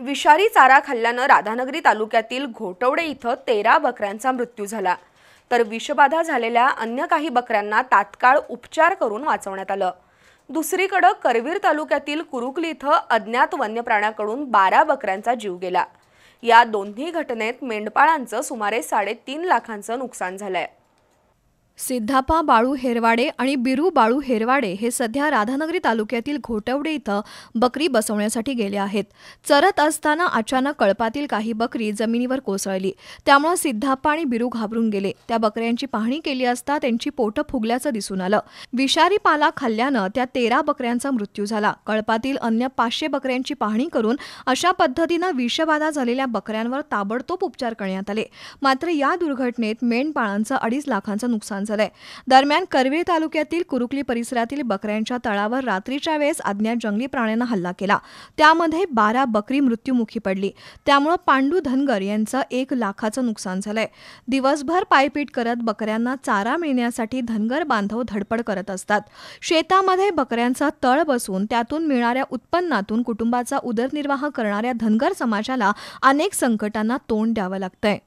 विषारी चारा खाल्ल्यानं राधानगरी तालुक्यातील घोटवडे इथं 13 बकऱ्यांचा मृत्यू झाला, तर विषबाधा झालेल्या अन्य काही बकऱ्यांना तात्काळ उपचार करून वाचवण्यात आलं। दुसरीकडे करवीर तालुक्यातील कुरुकली इथं अज्ञात वन्य प्राण्याकडून 12 बकऱ्यांचा जीव गेला। या दोन्ही घटनेत मेंढपाळांचं सुमारे 3.5 लाखांचं नुकसान झालंय। सिद्धापा बाळू हेरवाडे आणि बिरू बाळू हेरवाडे हे सध्या राधानगरी तालुक्यातील घोटवडे इथं बकरी बसवण्यासाठी गेले आहेत। चरत असताना अचानक कळपातील काही बकरी जमिनीवर कोसळली, त्यामुळे सिद्धापा आणि बिरू घाबरून गेले। त्या बकऱ्यांची पाहणी केली असता त्यांची पोटं फुगल्याचं दिसून आलं। विषारी पाला खाल्ल्यानं त्या 13 बकऱ्यांचा मृत्यू झाला। कळपातील अन्य 500 बकऱ्यांची पाहणी करून अशा पद्धतीनं विषबाधा झालेल्या बकऱ्यांवर ताबडतोब उपचार करण्यात आले। मात्र या दुर्घटनेत मेंढपाळांचं 2.5 लाखांचं नुकसान झालंय। दरम्यान करवीर तालुक्यातील कुरुकली परिसरातील बकऱ्यांच्या तळावर रात्रीच्या वेळेस अज्ञात जंगली प्राण्यानं हल्ला केला, त्यामध्ये 12 बकरी मृत्युमुखी पडली। त्यामुळे पांडू धनगर यांचं 1 लाखाचं नुकसान झालंय। दिवसभर पायपीट करत बकऱ्यांना चारा मिळण्यासाठी धनगर बांधव धडपड करत असतात। शेतामध्ये बकऱ्यांचा तळ बसून त्यातून मिळणाऱ्या उत्पन्नातून कुटुंबाचा उदरनिर्वाह करणाऱ्या धनगर समाजाला अनेक संकटांना तोंड द्यावं लागतंय।